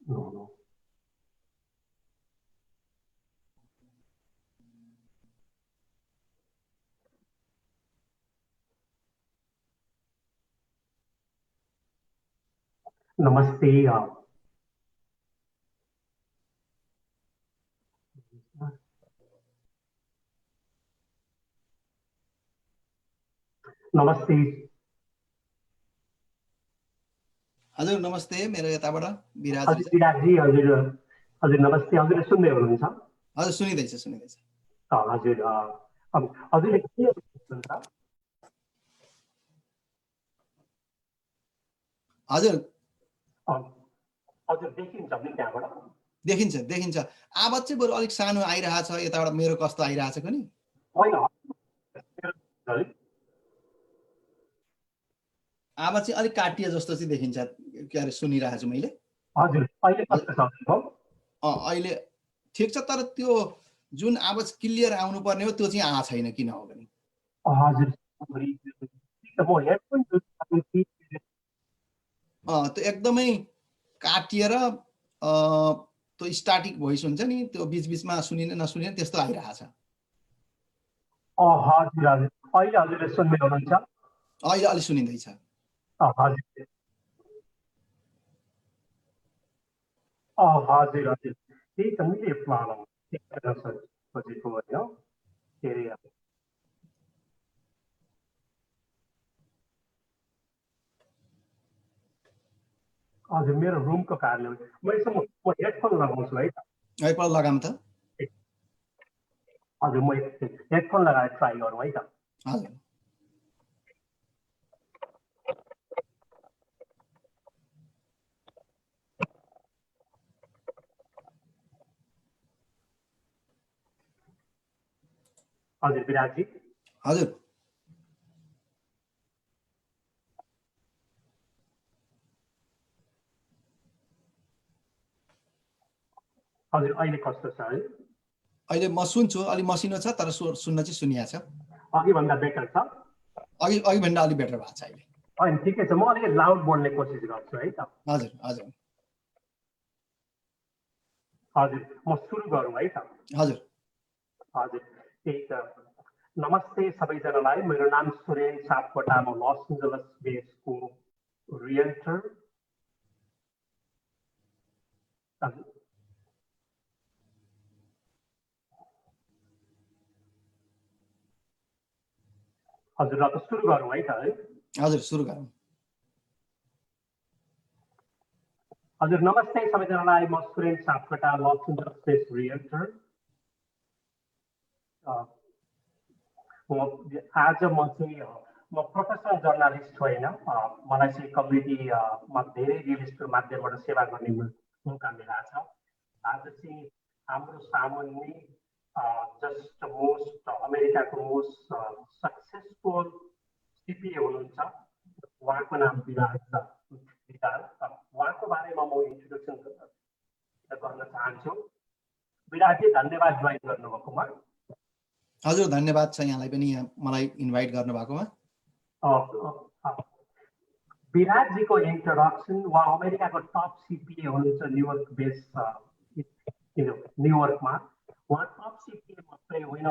No, no. नमस्ते नमस्ते हजुर नमस्ते, मेरो यताबाट विराज हजुर हुन्छ। विराजी हजुर हजुर नमस्ते हजुर सुन्दै हुनुहुन्छ? हजुर सुनिँदैछ सुनिँदैछ। हजुर हजुरले के गर्नुहुन्छ? हजुर हजुर देखिन्छ नि त्यहाँबाट? देखिन्छ देखिन्छ। आवाज चाहिँ बरु अलिक सानो आइरहेछ यताबाट, मेरो कस्तो आइरहेछ नि? होइन आवाज चाहिँ अलिक काटिए जस्तो चाहिँ देखिन्छ, के अरे सुनिरहेको छु मैले। हजुर अहिले कस्तो छ? अहिले ठिक छ, तर त्यो जुन आवाज क्लियर आउनु पर्ने हो त्यो चाहिँ आएको छैन, किन हो भने? हजुर म हेडफोन त्यो एकदमै काटिएर त्यो स्टाटिक भोइस हुन्छ नि, त्यो बिचबिचमा सुनिने नसुनिने त्यस्तो आइरहेछ। हजुर हजुर अहिले हजुरले सुन्दै हुनुहुन्छ? अहिले अलि सुनिँदैछ। हजुर हजुर हजुर त्यही त मैले खोजेको होइन के अरे हजुर मेरो रुमको कारणले म यसो म हेडफोन लगाउँछु है त। एकपल्ट लगाऊँ त? हजुर म हेडफोन लगाएर ट्राई गरौँ है त। हजुर हजुर विराजी हजुर हजुर अहिले कस्तो छ है? अहिले म सुन्छु, अलि मसिनो छ तर सुन्न चाहिँ सुनिया छ। अघिभन्दा बेटर छ? अघिभन्दा अलि बेटर भएको छ अहिले। होइन ठिकै छ, म अलिकति लाउड बोल्ने कोसिस गर्छु है त। हजुर हजुर हजुर म सुरु गरौँ है त? हजुर हजुर त्यही त। नमस्ते सबैजनालाई, मेरो नाम सुरेन सापकोटा, म लस एन्जलस बेसको रियल्टर। हजुर र त सुरु गरौँ है त है? हजुर सुरु गरौँ। हजुर नमस्ते सबैजनालाई, म Suren Sapkota, Los Angeles base realtor. आज म प्रोफेसनल जर्नलिस्ट होइन, मलाई चाहिँ कम्युनिटीमा धेरै रियल इस्टेटको माध्यमबाट सेवा गर्ने मौका मिलाएको छ। आज चाहिँ हाम्रो सामुन्ने जस्ट मोस्ट अमेरिकाको मोस्ट सक्सेसफुल सिपिए हुनुहुन्छ, उहाँको नाम विराज। उहाँको बारेमा म इन्ट्रोडक्सन गर्न चाहन्छु। विराजी धन्यवाद जोइन गर्नुभएकोमा। हजुर धन्यवाद छ यहाँलाई पनि, मलाई इन्भाइट गर्नुभएकोमा। विराजीको इन्ट्रोडक्सन, उहाँ अमेरिकाको टप सिपिए हुनुहुन्छ न्युयोर्क बेस, न्युयोर्कमा। उहाँ टप सिपिए मात्रै होइन,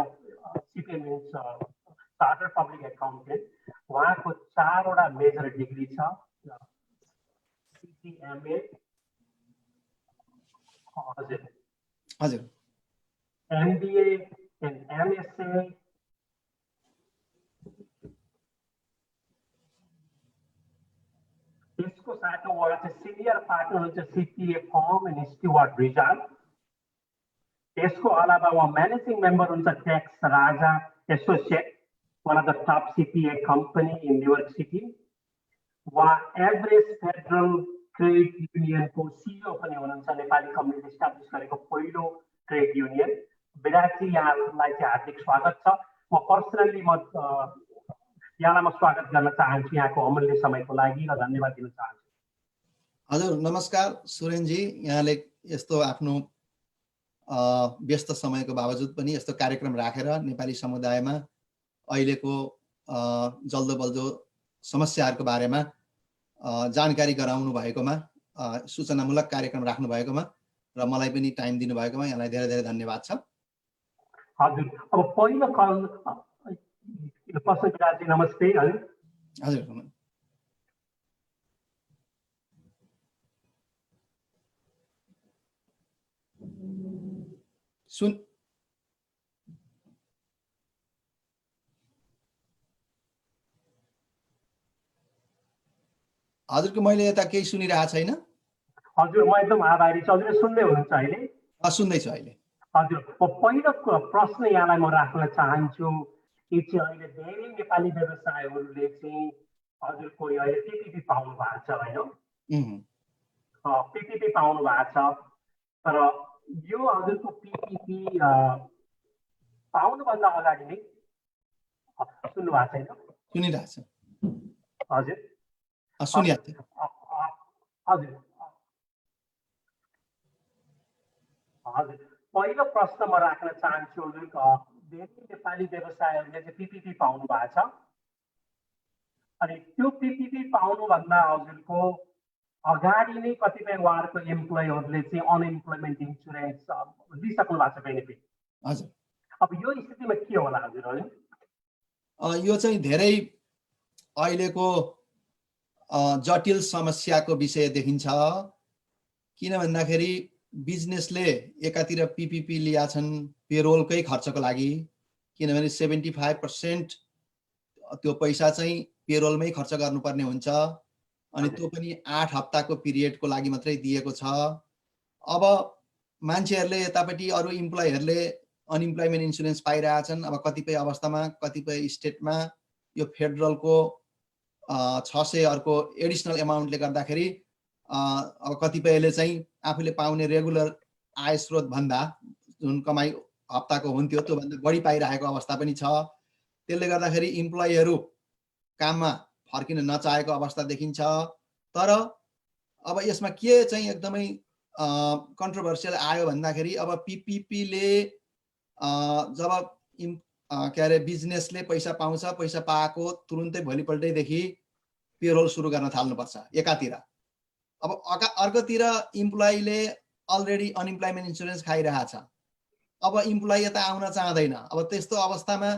सिपिए मिन्स चार्टर पब्लिक एकाउन्टेन्ट। उहाँको 4वटा मेजर डिग्री छ, सिसिएमए, हजुर हजुर एमबिए एन्ड एमएसए, त्यसको साथमा उहाँ चाहिँ सिनियर पार्टनर हुन्छ सिपिए फर्म एन्ड स्टुअर्ट रिजाल। त्यसको अलावा उहाँ म्यानेजिङ मेम्बर हुन्छ tax Raja associate, one of the top सिपिए company in New York city. उहाँ एभरेज फेडरल क्रेडिट युनियनको सिइओ पनि हुनुहुन्छ, नेपाली कम्युनिटी इस्टाब्लिस गरेको पहिलो क्रेडिट युनियन। विराजी यहाँलाई चाहिँ हार्दिक स्वागत छ। म पर्सनल्ली यहाँलाई म स्वागत गर्न चाहन्छु यहाँको अमूल्य समयको लागि र धन्यवाद दिन चाहन्छु। हजुर नमस्कार सुरेनजी, यहाँले यस्तो आफ्नो व्यस्त समयको बावजुद पनि यस्तो कार्यक्रम राखेर नेपाली समुदायमा अहिलेको जल्दो बल्दो समस्याहरूको बारेमा जानकारी गराउनु भएकोमा सूचनामूलक कार्यक्रम राख्नु भएकोमा र मलाई पनि टाइम दिनुभएकोमा यहाँलाई धेरै धेरै धन्यवाद छ। हजुर, अब पहिलो कल प्रश्न विराजी नमस्ते। हजुर हजुरको मैले यता केही सुनिरहेको छैन। हजुर, म एकदम आभारी छु। हजुरले सुन्दै हुनुहुन्छ अहिले? सुन्दैछु अहिले। हजुर, पहिलो प्रश्न यहाँलाई म राख्न चाहन्छु। यो चाहिँ अहिले धेरै नेपाली व्यवसायहरूले चाहिँ हजुरको अहिले पिपिपी पाउनु भएको छ होइन? पिपिपी पाउनु भएको छ, तर यो हजुरको पिपिपी पाउनुभन्दा अगाडि नै सुन्नु भएको छैन? सुनिरहेको छ। हजुर सुनिरहेको छ। हजुर हजुर, पहिलो प्रश्न म राख्न चाहन्छु। हजुर, धेरै नेपाली व्यवसायहरूले चाहिँ पिपिपी पाउनु भएको छ, अनि त्यो पिपिपी पाउनुभन्दा हजुरको अगाडि नै कतिपय उहाँहरूको एम्प्लोयरहरूले चाहिँ अनइम्प्लोइमेन्ट इन्सुरेन्स लिइसक्नु भएको छ बेनिफिट। हजुर, अब यो स्थितिमा के होला हजुर? यो चाहिँ धेरै अहिलेको जटिल समस्याको विषय देखिन्छ। किन भन्दाखेरि बिजनेसले एकातिर पिपिपी लिया छन् पेरोलकै खर्चको लागि, किनभने 75% त्यो पैसा चाहिँ पेरोलमै खर्च गर्नुपर्ने हुन्छ, अनि त्यो पनि 8 हप्ताको पिरियडको लागि मात्रै दिएको छ। अब मान्छेहरूले यतापट्टि अरू इम्प्लोइहरूले अनइम्प्लोइमेन्ट इन्सुरेन्स पाइरहेछन्। अब कतिपय अवस्थामा कतिपय स्टेटमा यो फेडरलको 600 अर्को एडिसनल एमाउन्टले गर्दाखेरि अब कतिपयले चाहिँ आफूले पाउने रेगुलर आय स्रोत भन्दा जुन कमाइ हप्ताको हुन्थ्यो त्योभन्दा बढी पाइरहेको अवस्था पनि छ। त्यसले गर्दाखेरि इम्प्लोइहरू काममा फर्किन नचाहेको अवस्था देखिन्छ। तर अब यसमा के चाहिँ एकदमै कन्ट्रोभर्सियल आयो भन्दाखेरि अब पिपिपीले जब के अरे बिजनेसले पैसा पाउँछ, पैसा पाएको तुरुन्तै भोलिपल्टैदेखि पेरोल सुरु गर्न थाल्नुपर्छ एकातिर। अब अर्कोतिर इम्प्लोइले अलरेडी अनइम्प्लोइमेन्ट इन्सुरेन्स खाइरहेको छ। अब इम्प्लोइ यता आउन चाहँदैन। अब त्यस्तो अवस्थामा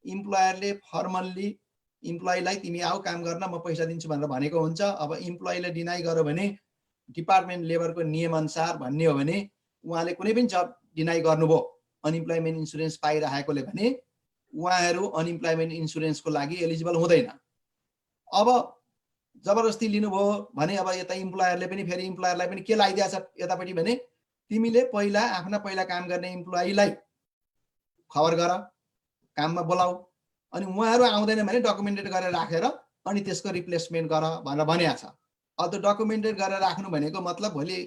इम्प्लोयरले फर्मल्ली इम्प्लोइलाई तिमी आऊ काम गर्न, म पैसा दिन्छु भनेर भनेको हुन्छ। अब इम्प्लोइले डिनाइ गर्यो भने डिपार्टमेन्ट लेबरको नियमअनुसार भन्ने हो भने उहाँले कुनै पनि जब डिनाइ गर्नुभयो अनइम्प्लोइमेन्ट इन्सुरेन्स पाइरहेकोले भने उहाँहरू अनइम्प्लोइमेन्ट इन्सुरेन्सको लागि एलिजिबल हुँदैन। अब जबरजस्ती लिनुभयो भने अब यता इम्प्लोयरले पनि फेरि इम्प्लोयरलाई पनि के लगाइदिएको छ यतापट्टि भने तिमीले पहिला आफ्ना पहिला काम गर्ने इम्प्लोइलाई खबर गर, काममा बोलाऊ, अनि उहाँहरू आउँदैन भने डकुमेन्टेड गरेर राखेर अनि त्यसको रिप्लेसमेन्ट गर भनेर भनेको छ। अब त्यो डकुमेन्टेड गरेर राख्नु भनेको मतलब भोलि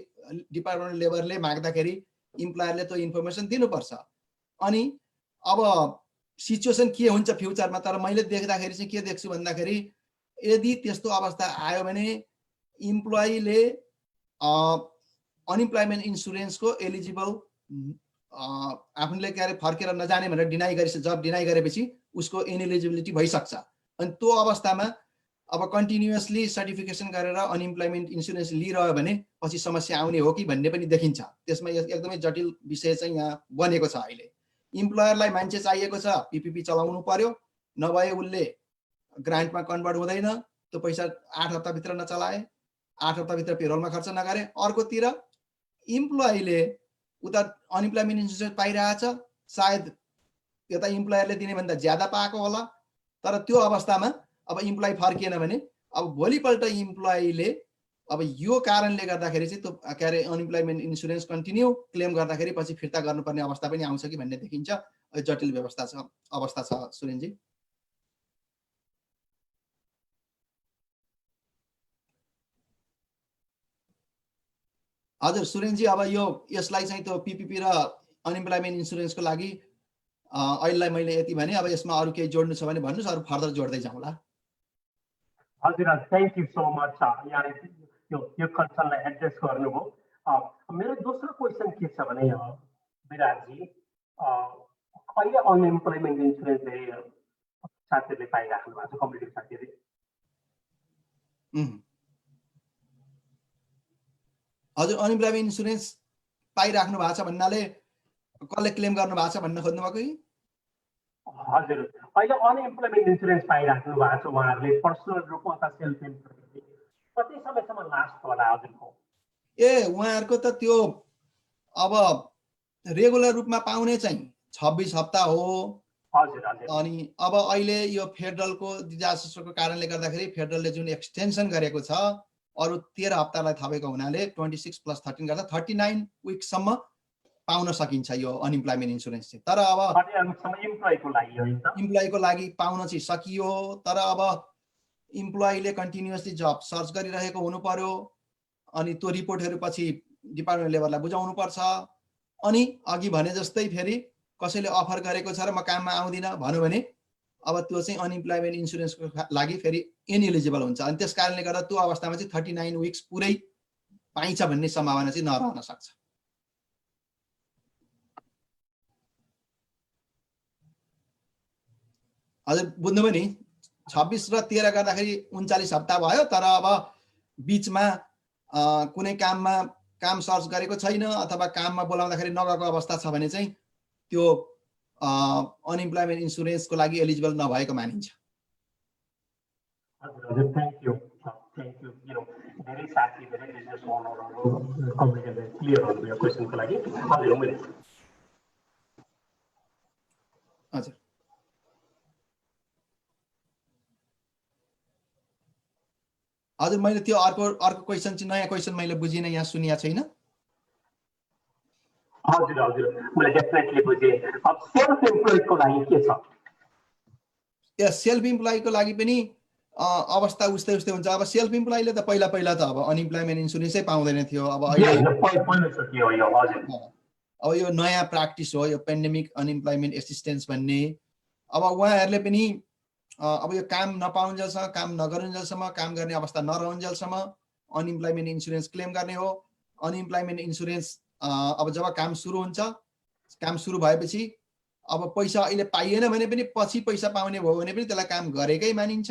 डिपार्टमेन्ट लेबरले माग्दाखेरि इम्प्लोयरले त्यो इन्फर्मेसन दिनुपर्छ। अनि अब सिचुएसन के हुन्छ फ्युचरमा, तर मैले देख्दाखेरि चाहिँ के देख्छु भन्दाखेरि यदि त्यस्तो अवस्था आयो भने इम्प्लोइले अनइम्प्लोइमेन्ट इन्सुरेन्सको एलिजिबल आफूले के अरे फर्केर नजाने भनेर डिनाइ गरेपछि, जब डिनाइ गरेपछि उसको इनएलिजिबिलिटी भइसक्छ। अनि त्यो अवस्थामा अब कन्टिन्युअसली सर्टिफिकेसन गरेर अनइम्प्लोइमेन्ट इन्सुरेन्स लिइरह्यो भने पछि समस्या आउने हो कि भन्ने पनि देखिन्छ। त्यसमा एकदमै जटिल विषय चाहिँ यहाँ बनेको छ। अहिले इम्प्लोयरलाई मान्छे चाहिएको छ, पिपिपी चलाउनु पर्यो, नभए उसले ग्रान्टमा कन्भर्ट हुँदैन। त्यो पैसा 8 हप्ताभित्र नचलाए, 8 हप्ताभित्र पेरोलमा खर्च नगरे। अर्कोतिर इम्प्लोइले उता अनइम्प्लोइमेन्ट इन्सुरेन्स पाइरहेछ, सायद यता इम्प्लोयरले दिने भन्दा ज्यादा पाएको होला। तर त्यो अवस्थामा अब इम्प्लोइ फर्किएन भने अब भोलिपल्ट इम्प्लोइले अब यो कारणले गर्दाखेरि चाहिँ त्यो के अरे अनइम्प्लोइमेन्ट इन्सुरेन्स कन्टिन्यू क्लेम गर्दाखेरि पछि फिर्ता गर्नुपर्ने अवस्था पनि आउँछ कि भन्ने देखिन्छ। जटिल अवस्था छ सुरेनजी। हजुर सुरेनजी, अब यसलाई चाहिँ त्यो पिपिपी र अनइम्प्लोइमेन्ट इन्सुरेन्सको लागि अहिलेलाई मैले यति भने। अब यसमा अरू केही जोड्नु छ भने भन्नुहोस्, अरू फर्दर जोड्दै जाउँला। हजुर, थ्याङ्क यू सो मच यहाँले यो कन्सर्नलाई एड्रेस गर्नुभयो। मेरो दोस्रो क्वेसन के छ भने विराटजी, अहिले अनइम्प्लोइमेन्ट इन्सुरेन्स धेरै साथीहरूले पाइराख्नु भएको छ, कम्पिटेटिभ साथीहरूले। हजुर अनइम्प्लोइमेन्ट इन्सुरेन्स पाइराख्नु भएको छ भन्नाले कसले क्लेम गर्नु भएको छ भन्न खोज्नु भएको कि हजुर अहिले अनइम्प्लोइमेन्ट इन्सुरेन्स पाइराख्नु भएको छ उहाँहरूले पर्सनल रूपमा त सेल्फ इम्प्लोइड कति समयसम्म लास्ट होला हजुरको? ए उहाँहरूको त त्यो अब रेगुलर रूपमा पाउने चाहिँ 26 हप्ता हो। हजुर हजुर अनि अब अहिले यो फेडरलको डिजास्टरको कारणले गर्दाखेरि फेडरलले जुन एक्सटेन्सन गरेको छ अरु 13 हप्तालाई थपेको हुनाले 26 + 13 गर्दा 39 विकसम्म पाउन सकिन्छ यो अनइम्प्लोइमेन्ट इन्सुरेन्स चाहिँ। तर अब इम्प्लोइको लागि पाउन चाहिँ सकियो, तर अब इम्प्लोइले कन्टिन्युअसली जब सर्च गरिरहेको हुनु पर्यो। अनि त्यो रिपोर्टहरू पछि डिपार्टमेन्ट लेभललाई बुझाउनु पर्छ। अनि अघि भने जस्तै फेरि कसैले अफर गरेको छ र म काममा आउँदिन भन्यो भने अब त्यो चाहिँ अनइम्प्लोइमेन्ट इन्सुरेन्सको लागि फेरि इनएलिजिबल हुन्छ। अनि त्यस कारणले गर्दा त्यो अवस्थामा चाहिँ 39 विक्स पुरै पाइन्छ भन्ने सम्भावना चाहिँ नरहन सक्छ। हजुर बुझ्नुभयो नि, 26 र 13 गर्दाखेरि 39 हप्ता भयो। तर अब बीचमा कुनै काम सर्च गरेको छैन अथवा काममा बोलाउँदाखेरि नगएको अवस्था छ भने चाहिँ त्यो अनइम्प्लोइमेन्ट इन्सुरेन्सको लागि एलिजिबल नभएको मानिन्छ। हजुर थ्याङ्क यू धेरै साथी धेरै बिजनेस ओनरहरू कम्युनिकेसन क्लियर हुनु यो क्वेसनको लागि। हजुर मैले हजुर हजुर मैले त्यो अर्को क्वेसन चाहिँ नयाँ क्वेसन मैले बुझिन, यहाँ सुनिया छैन। हजुर हजुर मैले डेफिनेटली बुझेँ। अब सेल्फ इम्प्लोइडको लागि के छ? सेल्फ इम्प्लोइको लागि पनि अवस्था उस्तै हुन्छ। अब सेल्फ इम्प्लोइले त पहिला त अब अनइम्प्लोइमेन्ट इन्सुरेन्सै पाउँदैन थियो। अब यो नयाँ प्र्याक्टिस हो, यो पेन्डेमिक अनइम्प्लोइमेन्ट एसिस्टेन्स भन्ने। अब उहाँहरूले पनि अब यो काम नपाउन्जेलसम्म, काम नगरुन्जेलसम्म, काम गर्ने अवस्था नरहुन्जेलसम्म अनइम्प्लोइमेन्ट इन्सुरेन्स क्लेम गर्ने हो। अनइम्प्लोइमेन्ट इन्सुरेन्स अब जब काम सुरु हुन्छ, काम सुरु भएपछि अब पैसा अहिले पाइएन भने पनि पछि पैसा पाउने भयो भने पनि त्यसलाई काम गरेकै मानिन्छ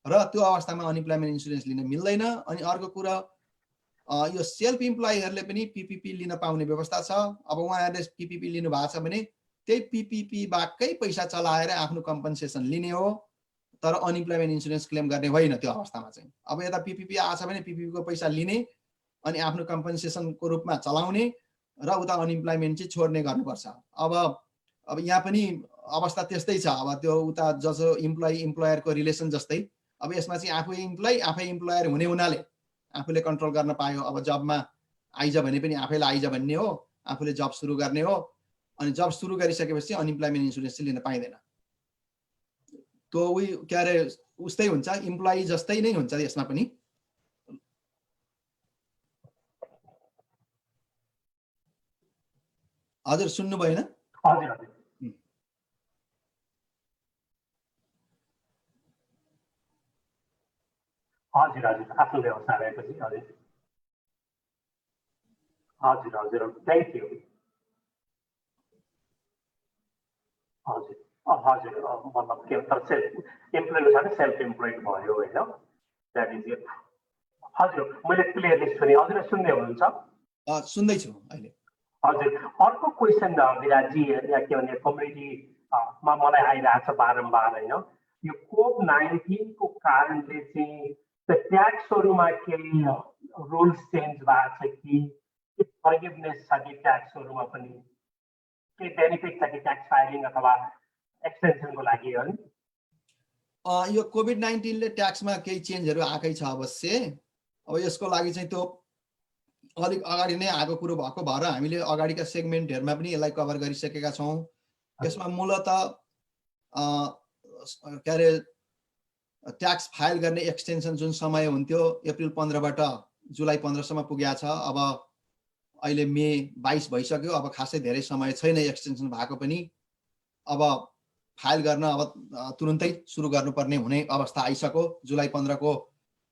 र त्यो अवस्थामा अनइम्प्लोइमेन्ट इन्सुरेन्स लिन मिल्दैन। अनि अर्को कुरा यो सेल्फ इम्प्लोइहरूले पनि पीपीपी लिन पाउने व्यवस्था छ। अब उहाँहरूले पीपीपी लिनु भएको छ भने त्यही पीपीपी बाकै पैसा चलाएर आफ्नो कम्पनसेसन लिने हो, तर अनइम्प्लोइमेन्ट इन्सुरेन्स क्लेम गर्ने होइन त्यो अवस्थामा चाहिँ। अब यता पीपीपी आछ भने पीपीपी को पैसा लिने अनि आफ्नो कम्पनसेसनको रूपमा चलाउने र उता अनइम्प्लोइमेन्ट चाहिँ छोड्ने गर्नुपर्छ। अब यहाँ पनि अवस्था त्यस्तै छ। अब त्यो उता जसो इम्प्लोयरको रिलेसन जस्तै अब यसमा चाहिँ आफै इम्प्लोयर हुने हुनाले आफूले कन्ट्रोल गर्न पायो। अब जबमा आइज भने पनि आफैलाई आइज भन्ने हो, आफूले जब सुरु गर्ने हो। अनि जब सुरु गरिसकेपछि अनइम्प्लोइमेन्ट इन्सुरेन्स चाहिँ लिन पाइँदैन। त्यो के अरे उस्तै हुन्छ, इम्प्लोइ जस्तै नै हुन्छ यसमा पनि। हजुर सुन्नु भएन? हजुर हजुर हजुर हजुर आफ्नो व्यवसाय रहेपछि हजुर हजुर हजुर थ्याङ्क यू। हजुर हजुर मतलब के भन्छ सेल्फ इम्प्लोइड छ सेल्फ इम्प्लोइड भयो होइन, द्याट इज इट। हजुर मैले क्लियरली सुने। हजुर सुन्दै हुनुहुन्छ? सुन्दैछु अहिले। हजुर अर्को क्वेसन विराजी यहाँ के भने कम्युनिटीमा मलाई आइरहेको छ बारम्बार होइन, यो कोभिड-19 को कारणले चाहिँ ट्याक्सहरूमा केही रुल्स चेन्ज भएको छ कि फर्गिभनेस छ कि ट्याक्सहरूमा पनि के बेनिफिट छ कि ट्याक्स फाइलिङ अथवा एक्सटेन्सनको लागि हो? यो कोभिड-19 ले ट्याक्समा केही चेन्जहरू आएकै छ अवश्य। अब यसको लागि चाहिँ त्यो अलिक अगाडि नै आएको कुरो भएको भएर हामीले अगाडिका सेगमेन्टहरुमा पनि यसलाई कभर गरिसकेका छौं। यसमा मूलतः के अरे ट्याक्स फाइल गर्ने एक्सटेन्सन जुन समय हुन्थ्यो अप्रिल 15 बाट जुलाई 15 सम्म पुगेको छ। अब अहिले मे 22 भइसक्यो, अब खासै धेरै समय छैन एक्सटेन्सन भएको पनि। अब फाइल गर्न अब तुरुन्तै सुरु गर्नुपर्ने हुने अवस्था आइसक्यो। जुलाई 15 को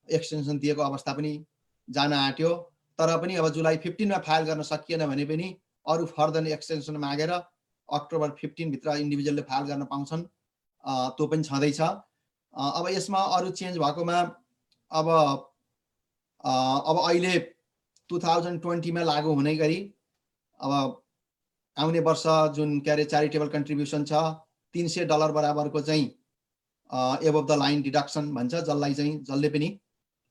एक्सटेन्सन दिएको अवस्था पनि जान आट्यो, तर पनि अब जुलाई 15 मा फाइल गर्न सकिएन भने पनि अरु फर्दर एक्सटेन्सन मागेर अक्टोबर 15 भित्र इन्डिभिजुअलले फाइल गर्न पाउँछन्, त्यो पनि छँदैछ। अब यसमा अरु चेन्ज भएकोमा अब अहिले 2020 मा लागू हुने गरी अब आउने वर्ष जुन के अरे च्यारिटेबल कन्ट्रिब्युसन छ $300 बराबरको चाहिँ एबभ द लाइन डिडक्सन भन्छ, जसलाई चाहिँ जसले पनि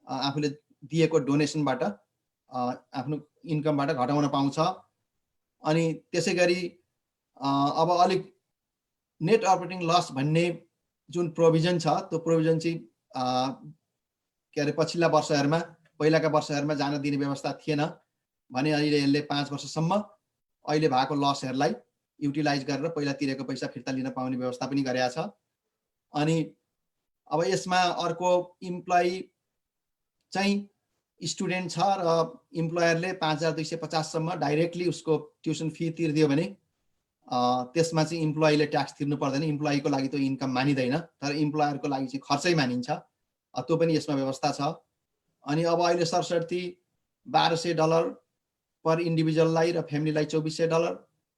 आफूले दिएको डोनेसनबाट आफ्नो इन्कमबाट घटाउन पाउँछ। अनि त्यसै गरी अब अलिक नेट अपरेटिङ लस भन्ने जुन प्रोभिजन छ त्यो प्रोभिजन चाहिँ के अरे पछिल्ला वर्षहरूमा पहिलाका वर्षहरूमा जान दिने व्यवस्था थिएन भने अहिले यसले 5 वर्षसम्म अहिले भएको लसहरूलाई युटिलाइज गरेर पहिला तिरेको पैसा फिर्ता लिन पाउने व्यवस्था पनि गरेका छ। अनि अब यसमा अर्को इम्प्लोइ चाहिँ स्टुडेन्ट छ र इम्प्लोयरले 5250 सम्म डाइरेक्टली उसको ट्युसन फी तिर्दियो भने त्यसमा चाहिँ इम्प्लोइले ट्याक्स तिर्नु पर्दैन, इम्प्लोइको लागि त्यो इन्कम मानिदैन, तर इम्प्लोयरको लागि चाहिँ खर्चै मानिन्छ, त्यो पनि यसमा व्यवस्था छ। अनि अब अहिले सरसर्ती $1200 पर इन्डिभिजुअललाई र फ्यामिलीलाई $2400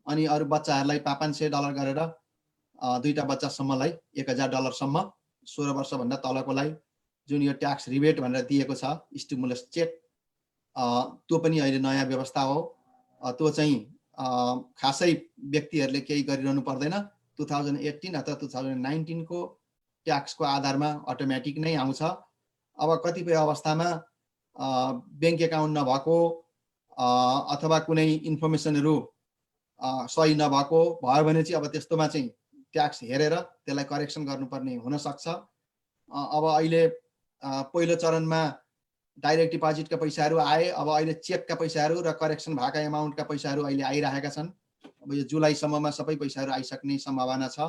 अनि अरू बच्चाहरूलाई $500 गरेर दुईटा बच्चासम्मलाई $1000 सम्म 16 वर्षभन्दा तलकोलाई जुन यो ट्याक्स रिबेट भनेर दिएको छ स्टिमुलस चेक, त्यो पनि अहिले नयाँ व्यवस्था हो। त्यो चाहिँ खासै व्यक्तिहरूले केही गरिरहनु पर्दैन, 2018 अथवा 2019 को ट्याक्सको आधारमा अटोमेटिक नै आउँछ। अब कतिपय अवस्थामा ब्याङ्क एकाउन्ट नभएको अथवा कुनै इन्फर्मेसनहरू सही नभएको भयो भने चाहिँ अब त्यस्तोमा चाहिँ ट्याक्स हेरेर त्यसलाई करेक्सन गर्नुपर्ने हुनसक्छ। अब अहिले पहिलो चरणमा डाइरेक्ट डिपोजिटका पैसाहरू आए, अब अहिले चेकका पैसाहरू र करेक्सन भएका एमाउन्टका पैसाहरू अहिले आइरहेका छन्। अब यो जुलाईसम्ममा सबै पैसाहरू आइसक्ने सम्भावना छ।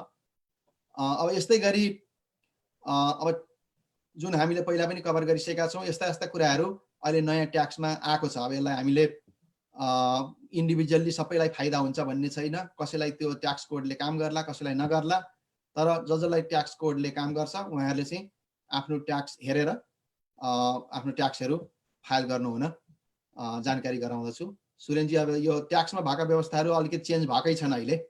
अब यस्तै गरी अब जुन हामीले पहिला पनि कभर गरिसकेका छौँ यस्ता यस्ता कुराहरू अहिले नयाँ ट्याक्समा आएको छ। अब यसलाई हामीले इन्डिभिजुअल्ली सबैलाई फाइदा हुन्छ भन्ने छैन, कसैलाई त्यो ट्याक्स कोडले काम गर्ला कसैलाई नगर्ला, तर जसलाई ट्याक्स कोडले काम गर्छ उहाँहरूले चाहिँ आफ्नो ट्याक्स हेरेर आफ्नो ट्याक्सहरू फाइल गर्नु हुन जानकारी गराउँदछु। सुरेनजी, अब यो ट्याक्समा भएका व्यवस्थाहरू अलिकति चेन्ज भएकै छन् अहिले।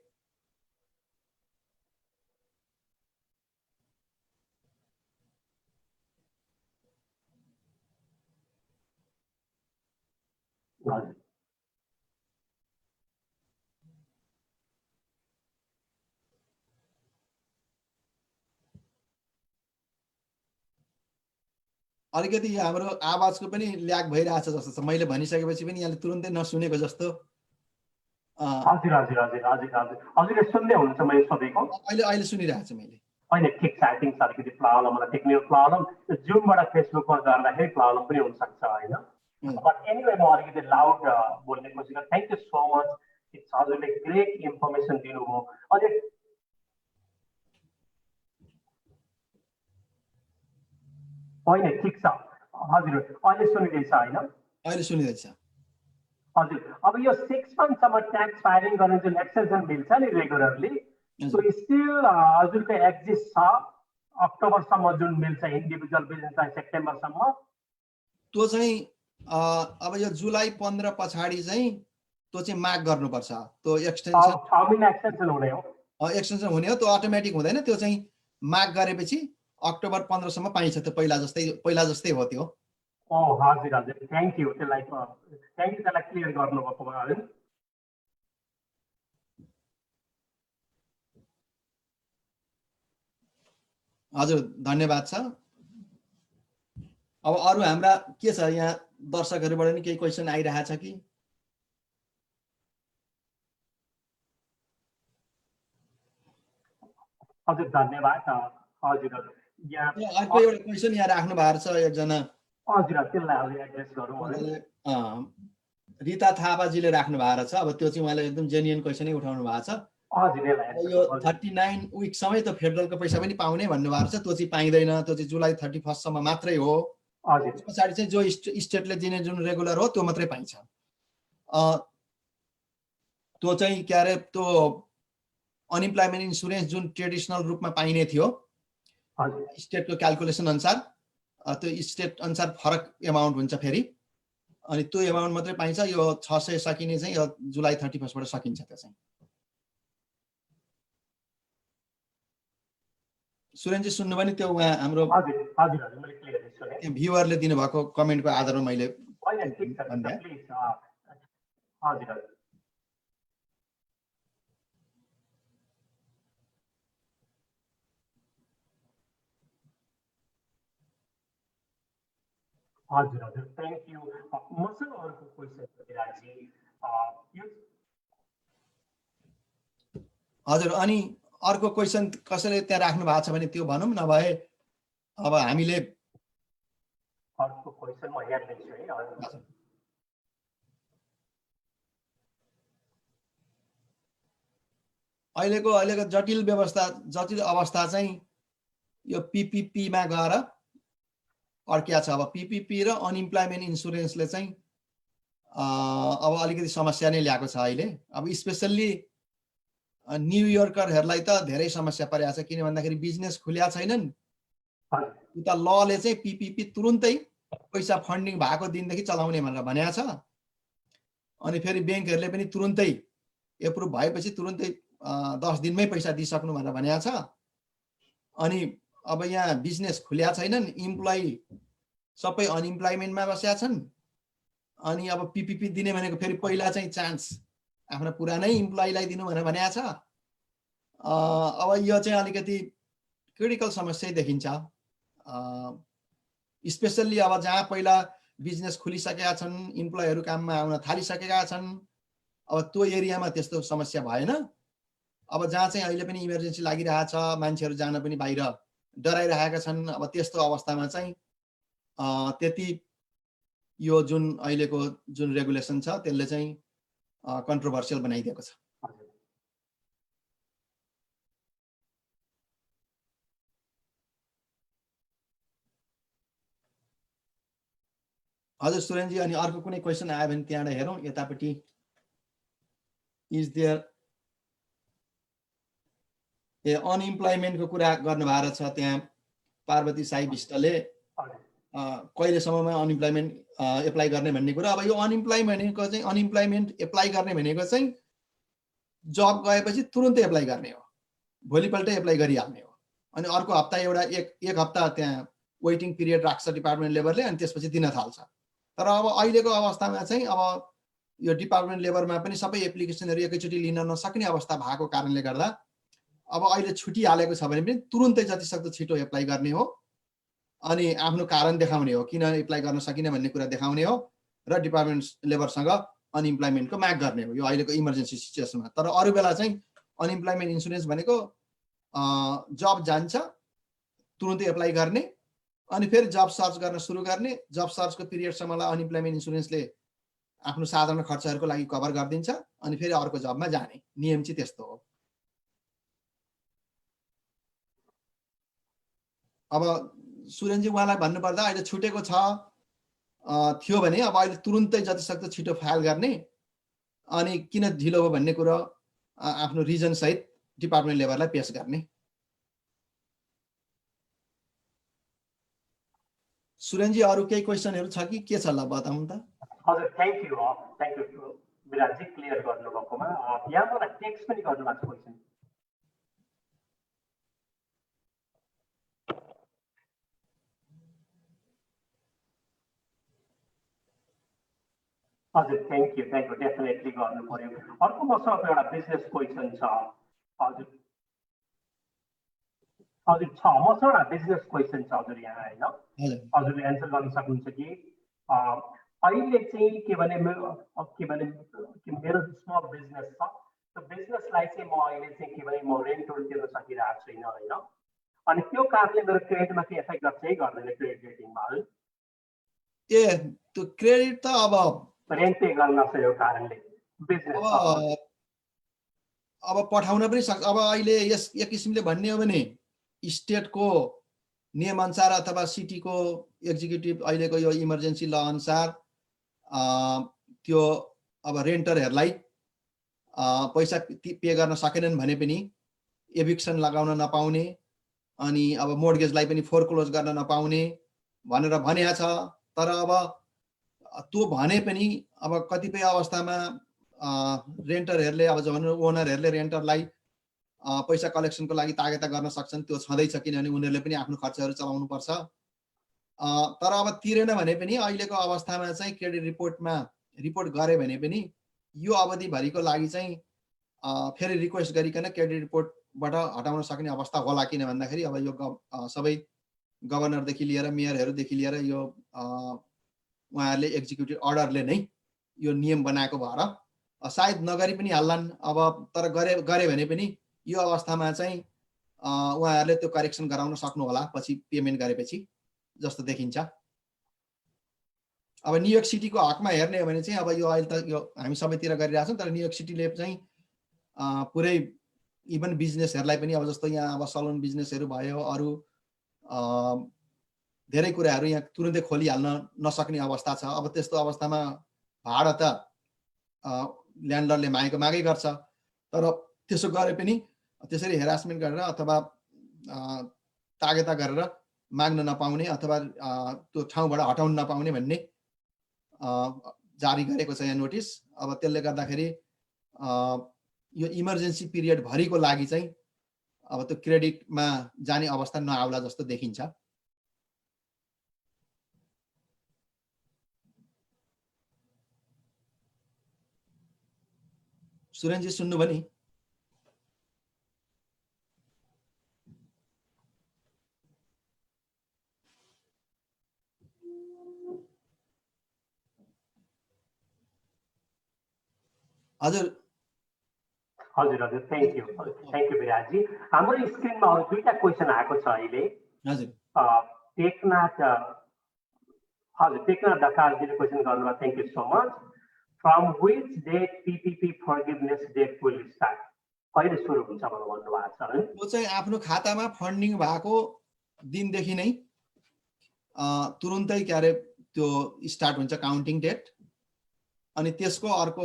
अलिकति हाम्रो आवाजको पनि ल्याग भइरहेछ जस्तो छ, मैले भनिसकेपछि पनि यहाँले तुरुन्तै नसुनेको जस्तो। हजुर हजुर हजुर हजुर हजुर हजुरले सुन्दै हुनुहुन्छ मैले सोधेको? अहिले सुनिरहेको छु मैले। होइन, ठिक छ, आई थिङ्क अलिकति प्रब्लम होला, टेक्निकल प्रब्लम, जुमबाट फेसबुकमा गर्दाखेरि प्रब्लम पनि हुनसक्छ होइन। बट एनिवे म अलिकति लाउड बोल्ने कोसिस गरेँ। थ्याङ्क यू सो मच, हजुरले ग्रेट इन्फर्मेसन दिनुभयो। अझै होइन, ठिक छ हजुर, अहिले सुनिँदैछ होइन? अहिले सुनिँदैछ हजुर। अब यो 6 मन्थसम्म ट्याक्स फाइलिङ गर्ने जुन एक्सेप्सन मिल्छ नि रेगुलरली, सो स्टिल हजुरको एक्जिस्ट छ अक्टोबरसम्म जुन मिल्छ इन्डिभिजुअल बिजनेसलाई सेप्टेम्बरसम्म? त्यो चाहिँ अब यो जुलाई 15 पछाडि चाहिँ त्यो चाहिँ माग गर्नुपर्छ। त्यो एक्सटेन्सन 6 महिना एक्सटेन्सन हुने हो, एक्सटेन्सन हुने हो, त्यो अटोमेटिक हुँदैन, त्यो चाहिँ माग गरेपछि अक्टोबर 15 सम्म पाइन्छ। त्यो पहिला जस्तै हो त्यो। हजुर हजुर, थ्याङ्क यू, त्यसलाई क्लियर गर्नुभएको भयो। हजुर धन्यवाद छ। अब अरू हाम्रा के छ यहाँ दर्शकहरूबाट नि केही क्वेसन आइरहेको छ कि? हजुर धन्यवाद। हजुर हजुर, यहाँ अर्को एउटा क्वेसन यहाँ राख्नु भएको छ एकजना। हजुर, त्यसलाई एड्रेस गरौँ। रिता थापाजीले राख्नु भएको छ। अब त्यो चाहिँ उहाँले एकदम जेन्युन क्वेसनै उठाउनु भएको छ। यो 39 विकसम्मै त फेडरलको पैसा पनि पाउने भन्नुभएको छ, त्यो चाहिँ पाइँदैन, त्यो चाहिँ जुलाई 31 सम्म मात्रै हो। पछाडि चाहिँ जो स्टेटले दिने जुन रेगुलर हो त्यो मात्रै पाइन्छ। त्यो चाहिँ के अरे त्यो अनइम्प्लोइमेन्ट इन्सुरेन्स जुन ट्रेडिसनल रूपमा पाइने थियो स्टेटको क्यालकुलेसन अनुसार, त्यो स्टेट अनुसार फरक एमाउन्ट हुन्छ फेरि, अनि त्यो एमाउन्ट मात्रै पाइन्छ। यो 600 सकिने चाहिँ यो जुलाई 31 बाट सकिन्छ। त्यो चाहिँ सुरेनजी सुन्नुभयो नि त्यो उहाँ हाम्रो भ्युअरले दिनुभएको कमेन्टको आधारमा मैले होइन ठिक छ भन्ने प्लिज हजुर हजुर हजुर हजुर थ्याङ्क यू मसँग अर्को क्वेसन छ विराजी यो हजुर अनि अर्को क्वेसन कसैले त्यहाँ राख्नु भएको छ भने त्यो भनौँ नभए अब हामीले अर्को क्वेसन म हेर्दैछु है हजुर अहिलेको जटिल अवस्था चाहिँ यो PPP मा गएर अड्किया छ। अब PPP र अनइम्प्लोइमेन्ट इन्सुरेन्सले चाहिँ अब अलिकति समस्या नै ल्याएको छ अहिले। अब स्पेसल्ली न्युयोर्करहरूलाई त धेरै समस्या परेको छ, किन भन्दाखेरि बिजनेस खुल्या छैनन्। उता लले चाहिँ PPP तुरुन्तै पैसा फन्डिङ भएको दिनदेखि चलाउने भनेर भनेको छ। अनि फेरि ब्याङ्कहरूले पनि तुरुन्तै एप्रुभ भएपछि तुरुन्तै 10 दिनमै पैसा दिइसक्नु भनेर भनेको छ। अनि अब यहाँ बिजनेस खुल्या छैनन्, इम्प्लोइ सबै अनइम्प्लोइमेन्टमा बसेका छन्। अनि अब PPP दिने भनेको फेरि पहिला चाहिँ चान्स आफ्नो पुरानै इम्प्लोइलाई दिनु भनेर भनेको छ। अब यो चाहिँ अलिकति क्रिटिकल समस्या देखिन्छ। स्पेसल्ली अब जहाँ पहिला बिजनेस खुलिसकेका छन्, इम्प्लोइहरू काममा आउन थालिसकेका छन्, अब त्यो एरियामा त्यस्तो समस्या भएन। अब जहाँ चाहिँ अहिले पनि इमर्जेन्सी लागिरहेछ, मान्छेहरू जान पनि बाहिर डराइरहेका छन्, अब त्यस्तो अवस्थामा चाहिँ त्यति यो जुन अहिलेको जुन रेगुलेसन छ त्यसले चाहिँ कन्ट्रोभर्सियल बनाइदिएको छ। हजुर सुरेनजी, अनि अर्को कुनै क्वेसन आयो भने त्यहाँबाट हेरौँ यतापट्टि। इज देयर अनइम्प्लोइमेन्टको कुरा गर्नुभएको छ त्यहाँ पार्वती साई विष्टले कहिलेसम्ममा अनइम्प्लोइमेन्ट एप्लाई गर्ने भन्ने कुरा। अब यो अनइम्प्लोइमेन्ट एप्लाई गर्ने भनेको चाहिँ जब गएपछि तुरुन्तै एप्लाई गर्ने हो, भोलिपल्टै एप्लाई गरिहाल्ने हो। अनि अर्को हप्ता एउटा एक हप्ता त्यहाँ वेटिङ पिरियड राख्छ डिपार्टमेन्ट लेबरले, अनि त्यसपछि दिन थाल्छ। तर अब अहिलेको अवस्थामा चाहिँ अब यो डिपार्टमेन्ट लेबरमा पनि सबै एप्लिकेसनहरू एकैचोटि लिन नसक्ने अवस्था भएको कारणले गर्दा अब अहिले छुटिहालेको छ भने पनि तुरुन्तै जतिसक्दो छिटो एप्लाई गर्ने हो। अनि आफ्नो कारण देखाउने हो, किन एप्लाई गर्न सकिन भन्ने कुरा देखाउने हो र डिपार्टमेन्ट लेबरसँग अनइम्प्लोइमेन्टको माग गर्ने हो यो अहिलेको इमर्जेन्सी सिचुएसनमा। तर अरू बेला चाहिँ अनइम्प्लोइमेन्ट इन्सुरेन्स भनेको जब जान्छ तुरुन्तै एप्लाई गर्ने, अनि फेरि जब सर्च गर्न सुरु गर्ने। जब सर्चको पिरियडसम्मलाई अनइम्प्लोइमेन्ट इन्सुरेन्सले आफ्नो साधारण खर्चहरूको लागि कभर गरिदिन्छ, अनि फेरि अर्को जबमा जाने नियम चाहिँ त्यस्तो हो। अब सुरेनजी उहाँलाई भन्नुपर्दा अहिले छुटेको छ थियो भने अब अहिले तुरुन्तै जतिसक्दो छिटो फाइल गर्ने, अनि किन ढिलो हो भन्ने कुरो आफ्नो रिजन सहित डिपार्टमेन्ट लेबरलाई पेश गर्ने। सुरेनजी अरू केही क्वेसनहरू छ कि के छ ल बताउँ त? हजुर थ्याङ्क यू विराजी क्लियर गर्नुभएकोमा। यहाँ मलाई टेक्स्ट पनि गर्नुभएको छ क्वेसन। हजुर थ्याङ्क यू डेफिनेटली गर्नु पर्यो। अर्को मसँग एउटा बिजनेस क्वेसन छ। हजुर हजुर छ मसँग एउटा बिजनेस क्वेसन छ हजुर यहाँ होइन, हजुरले एन्सर गर्न सक्नुहुन्छ कि अहिले चाहिँ के भने मेरो स्मल बिजनेस छ, त्यो बिजनेसलाई चाहिँ म अहिले चाहिँ के भने म रेन्टल तिर्न सकिरहेको छैन होइन, अनि त्यो कारणले मेरो क्रेडिटमा केही इफेक्ट गर्छ कि गर्दैन क्रेडिट रेटिङमा? ए त्यो क्रेडिट त अब रेन्ट पे गर्न नसकेको कारणले बिजनेस अब पठाउन पनि सक्छ। अब अहिले यस एक किसिमले भन्ने हो भने स्टेटको नियमअनुसार अथवा सिटीको एक्जिक्युटिभ अहिलेको यो इमर्जेन्सी ल अनुसार त्यो अब रेन्टरहरूलाई पैसा पे गर्न सकेनन् भने पनि एभिक्सन लगाउन नपाउने, अनि अब मोर्गेजलाई पनि फोरक्लोज गर्न नपाउने भनेर भनेको छ। तर अब त्यो भने पनि अब कतिपय अवस्थामा रेन्टरहरूले अब ओनरहरूले रेन्टरलाई पैसा कलेक्सनको लागि तागेता गर्न सक्छन्, त्यो छँदैछ किनभने उनीहरूले पनि आफ्नो खर्चहरू चलाउनुपर्छ। तर अब तिरेन भने पनि अहिलेको अवस्थामा चाहिँ क्रेडिट रिपोर्ट गरे भने पनि यो अवधिभरिको लागि चाहिँ फेरि रिक्वेस्ट गरिकन क्रेडिट रिपोर्टबाट हटाउन सक्ने अवस्था होला, किन भन्दाखेरि अब यो सबै गभर्नरदेखि लिएर मेयरहरूदेखि लिएर यो उहाँहरूले एक्जिक्युटिभ अर्डरले नै यो नियम बनाएको भएर सायद नगरी पनि हाल्लान्। अब तर गरे भने पनि यो अवस्थामा चाहिँ उहाँहरूले त्यो करेक्सन गराउन सक्नु होला पछि पेमेन्ट गरेपछि जस्तो देखिन्छ। अब न्युयोर्क सिटीको हकमा हेर्ने हो भने चाहिँ अब यो अहिले त यो हामी सबैतिर गरिरहेछौँ, तर न्युयोर्क सिटीले चाहिँ पुरै इभन बिजनेसहरूलाई पनि अब जस्तो यहाँ अब सलुन बिजनेसहरू भयो, अरू धेरै कुराहरू यहाँ तुरुन्तै खोलिहाल्न नसक्ने अवस्था छ। अब त्यस्तो अवस्थामा भाडा त ल्यान्डलर्डले मागै गर्छ, तर त्यसो गरे पनि त्यसरी हेरासमेन्ट गरेर अथवा तागेता गरेर माग्न नपाउने अथवा त्यो ठाउँबाट हटाउन नपाउने भन्ने जारी गरेको छ यहाँ नोटिस। अब त्यसले गर्दाखेरि यो इमर्जेन्सी पिरियड भरिको लागि चाहिँ अब त्यो क्रेडिटमा जाने अवस्था नआउला जस्तो देखिन्छ। सुरेनजी सुन्नुभयो नि? हजुर हजुर हजुर, थ्याङ्क यू विराजी। हाम्रो स्क्रिनमा अरू दुईटा क्वेसन आएको छ अहिले। हजुर टेकनाथ ढकालजीले क्वेसन गर्नुभयो, thank you so much. From which date PPP forgiveness date will start? कहिले सुरु हुन्छ भनेर भन्नुभएको छ है? त्यो चाहिँ आफ्नो खातामा फन्डिङ भएको दिनदेखि नै तुरुन्तै के अरे त्यो स्टार्ट हुन्छ काउन्टिङ डेट। अनि त्यसको अर्को